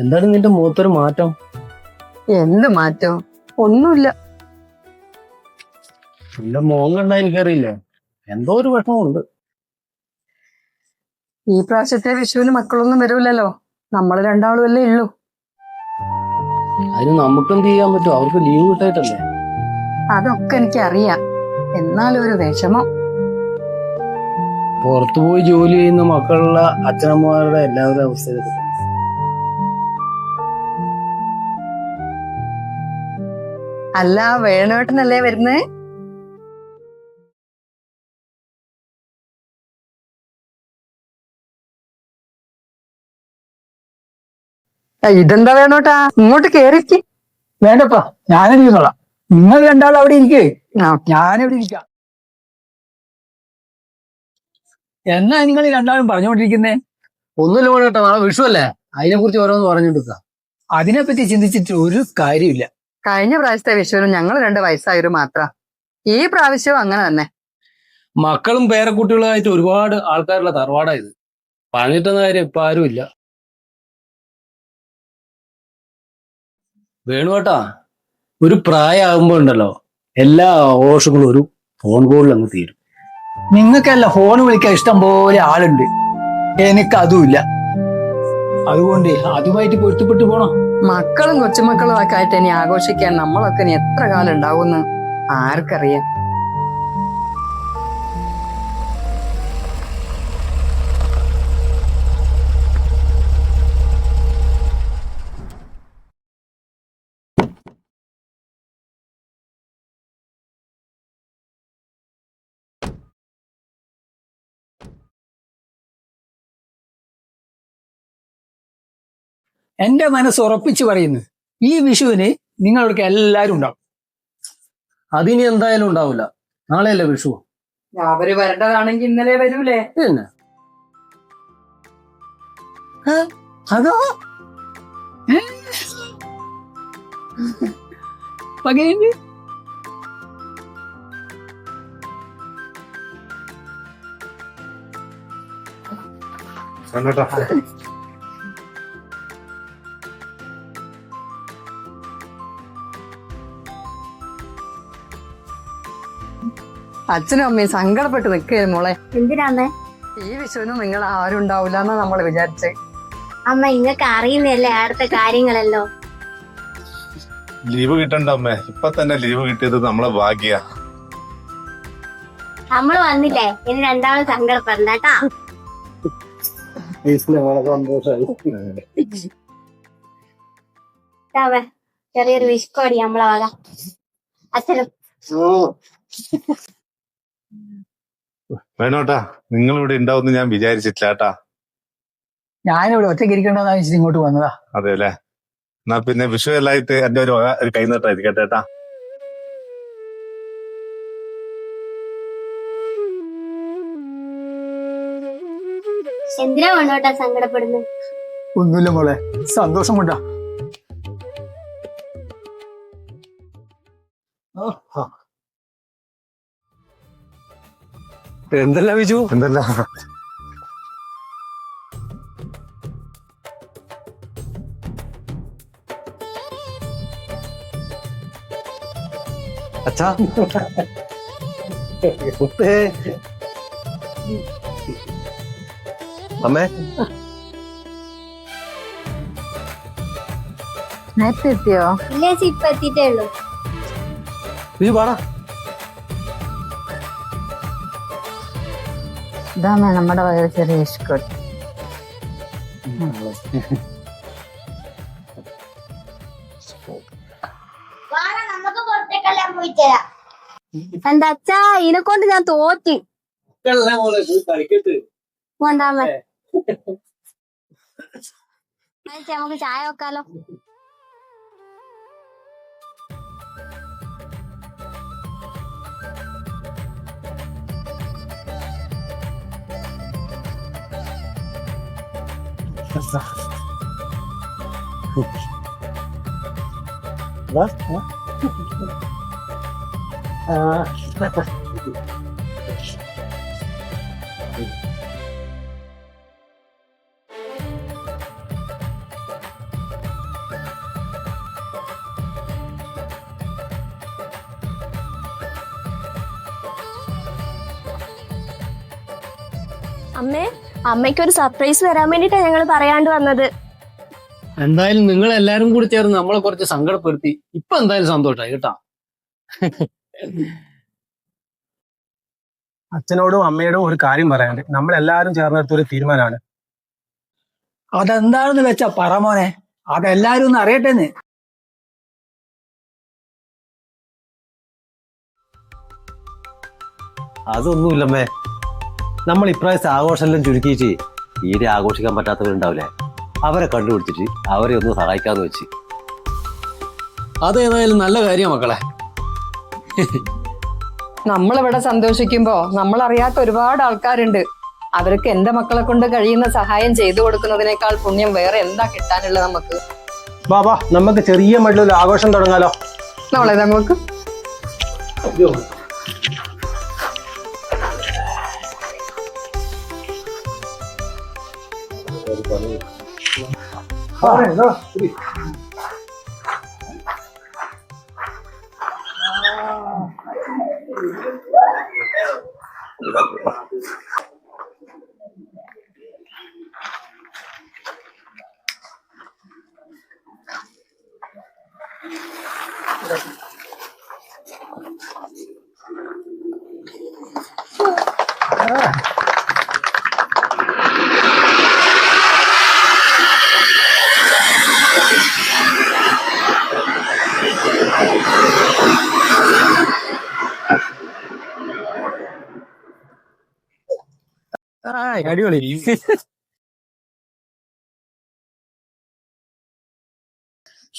എന്താണ് നിന്റെ മുഖത്തൊരു മാറ്റം? എന്ത് മാറ്റം? ഒന്നുമില്ല. നിന്റെ മുഖം കണ്ടാ എനിക്കറിയില്ല, എന്തോ ഒരു വിഷമമുണ്ട്. ഈ പ്രാവശ്യത്തെ വിഷുവിന് മക്കളൊന്നും വരൂലല്ലോ, നമ്മൾ രണ്ടാളും അല്ലേ ഉള്ളൂ. അതിന് നമുക്കെന്ത് ചെയ്യാൻ പറ്റും? അവർക്ക് ലീവ് കിട്ടായിട്ടല്ലേ. അതൊക്കെ എനിക്കറിയാം, എന്നാലും ഒരു വിഷമം. പുറത്തു പോയി ജോലി ചെയ്യുന്ന മക്കളുള്ള അച്ഛനമ്മമാരുടെ എല്ലാവരുടെ അവസ്ഥയിലൊക്കെ തന്നെ. അല്ല, വേണുവേട്ടനല്ലേ വരുന്നേ? ഇതെന്താ വേണോട്ടാ, ഇങ്ങോട്ട് കേറിക്ക്. വേണ്ടപ്പാ, ഞാനെഴുതിന്നോളാം. നിങ്ങൾ രണ്ടാളും അവിടെ ഇരിക്കേ, ഞാനിവിടെ ഇരിക്കാം. എന്നാ നിങ്ങൾ രണ്ടാളും പറഞ്ഞുകൊണ്ടിരിക്കുന്നേ? ഒന്നുമില്ല കേട്ടോ, നാളെ വിഷു അല്ലേ, അതിനെ കുറിച്ച് ഓരോന്ന് പറഞ്ഞെടുക്കാം. അതിനെപ്പറ്റി ചിന്തിച്ചിട്ട് ഒരു കാര്യമില്ല. കഴിഞ്ഞ പ്രാവശ്യത്തെ വിഷുവിനും ഞങ്ങൾ 2 വയസ്സായവര് മാത്ര. ഈ പ്രാവശ്യവും അങ്ങനെ തന്നെ. മക്കളും പേരക്കുട്ടികളുമായിട്ട് ഒരുപാട് ആൾക്കാരുള്ള തറവാടായത്. പറഞ്ഞിട്ടെന്ന കാര്യം ഇപ്പൊ ആരും ഇല്ല. വേണുവേട്ടാ, ഒരു പ്രായമാകുമ്പോ ഉണ്ടല്ലോ, എല്ലാ ആഘോഷങ്ങളും ഒരു ഫോൺ കോളിൽ അങ്ങ് തീരും. നിങ്ങൾക്കല്ല ഫോൺ വിളിക്കാൻ ഇഷ്ടം പോലെ ആളുണ്ട്, എനിക്ക് അതുമില്ല. അതുകൊണ്ട് അതുമായിട്ട് പൊരുത്തപ്പെട്ടു പോണം. മക്കളും കൊച്ചുമക്കളും ഒക്കെ ആയിട്ട് ഇനി ആഘോഷിക്കാൻ നമ്മളൊക്കെ ഇനി എത്ര കാലം ഉണ്ടാവുമെന്ന് ആർക്കറിയാം. എന്റെ മനസ്സ് ഉറപ്പിച്ചു പറയുന്നു, ഈ വിഷുവിന് നിങ്ങളൊക്കെ എല്ലാരും ഉണ്ടാവും. അതിനി എന്തായാലും ഉണ്ടാവില്ല, നാളെയല്ലേ വിഷു. അവര് വരേണ്ടതാണെങ്കിൽ ഇന്നലെ വരൂലേ? പിന്നെ അതോ പകരുണ്ട്. അച്ഛനും അമ്മയും സങ്കടപ്പെട്ട് നിൽക്കുകയും മോളെ. എന്തിനാമ്മേ? ഈ വിഷുവിനും നിങ്ങൾ ആരും ഉണ്ടാവില്ല എന്നാ നമ്മൾ വിചാരിച്ചേ. അമ്മ ഇങ്ങക്ക് അറിയുന്നല്ലേ അടുത്ത കാര്യങ്ങളല്ലോ. ലീവ് കിട്ടണ്ട അമ്മേ, ഇപ്പൊ തന്നെ ലീവ് കിട്ടിയത് നമ്മളെ ഭാഗ്യ. നമ്മള് വന്നില്ലേ, ഇനി രണ്ടാളും സങ്കടപ്പെടണ്ട കേട്ടാ. ചെറിയൊരു വിഷ്കോടി നമ്മളെ വക. അച്ഛനും വേണോട്ടാ, നിങ്ങൾ ഇവിടെ ഉണ്ടാവും ഞാൻ വിചാരിച്ചിട്ടില്ല കേട്ടാ. ഞാനിവിടെ ഒറ്റയ്ക്ക് ഇരിക്കണ്ടെന്ന് വെച്ചിട്ട് ഇങ്ങോട്ട് വന്നതാ. അതെ അല്ലേ, എന്നാ പിന്നെ വിഷു എല്ലായിട്ട് എന്റെ ഒരു കൈനീട്ടായിരിക്കട്ടെ കേട്ടാ. എന്തിനാ വേണോട്ടാ സങ്കടപ്പെടുന്നു? ഒന്നുമില്ല മോളെ, സന്തോഷം കൊണ്ടാ. എന്തല്ല വിജു, എന്തല്ല അച്ഛാ. അമ്മേ, നേരത്തെ എത്തിയോ? ഇല്ലേ, ഇപ്പൊ എത്തിയിട്ടേ ഉള്ളൂ. വിജു പാടാ. ഇതാണ് നമ്മുടെ വക ചെറിയ ഇഷ്കോട്ട്. നമുക്ക് പുറത്തേക്കെല്ലാം പോയി തരാം. എന്താ അച്ഛാ, ഇതിനെ കൊണ്ട് ഞാൻ തോറ്റി. കൊണ്ടാമേ നമുക്ക് ചായ വെക്കാലോ. അമ്മേ, അമ്മയ്ക്ക് ഒരു സർപ്രൈസ് തരാൻ വേണ്ടിട്ടാ ഞങ്ങൾ പറയാണ്ട് വന്നത്. എന്തായാലും നിങ്ങൾ എല്ലാരും കൂടി ചേർന്ന് നമ്മളെ കുറച്ച് സങ്കടപ്പെടുത്തി. ഇപ്പൊ എന്തായാലും സന്തോഷമായി കേട്ടാ. അച്ഛനോടും അമ്മയോടും ഒരു കാര്യം പറയാനുണ്ട്. നമ്മളെല്ലാരും ചേർന്നെടുത്തൊരു തീരുമാനമാണ്. അതെന്താണെന്ന് വെച്ചാ പറ മോനെ, അതെല്ലാരും ഒന്ന് അറിയട്ടെന്ന്. അതൊന്നുമില്ലമ്മേ, നമ്മൾ ഇപ്രാവശ്യത്തെ ആഘോഷമെല്ലാം ചുരുക്കിയിട്ട് തീരെ ആഘോഷിക്കാൻ പറ്റാത്തവരുണ്ടാവില്ലേ, അവരെ കണ്ടുപിടിച്ചിട്ട് അവരെ ഒന്ന് സഹായിക്കാന്ന് വെച്ച്. അതേതായാലും നല്ല കാര്യം മക്കളെ. നമ്മളിവിടെ സന്തോഷിക്കുമ്പോ നമ്മളറിയാത്ത ഒരുപാട് ആൾക്കാരുണ്ട്. അവർക്ക് എന്റെ മക്കളെ കൊണ്ട് കഴിയുന്ന സഹായം ചെയ്തു കൊടുക്കുന്നതിനേക്കാൾ പുണ്യം വേറെ എന്താ കിട്ടാനുള്ളത് നമുക്ക്? ബാബാ, നമുക്ക് ചെറിയ മട്ടിലൊരു ആഘോഷം തുടങ്ങാലോ. നമ്മളെ നമുക്ക് അടിപൊളി.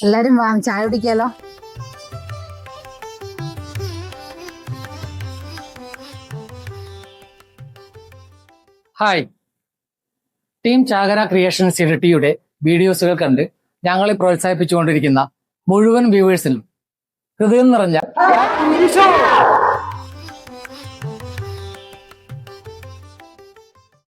എല്ലാരും വാ, ചായ കുടിക്കാലോ. ഹായ്, ടീം ചാകര ക്രിയേഷൻസ് ഇരട്ടിയുടെ വീഡിയോസുകൾ കണ്ട് ഞങ്ങളെ പ്രോത്സാഹിപ്പിച്ചുകൊണ്ടിരിക്കുന്ന മുഴുവൻ വ്യൂവേഴ്സിനും ഹൃദയം നിറഞ്ഞ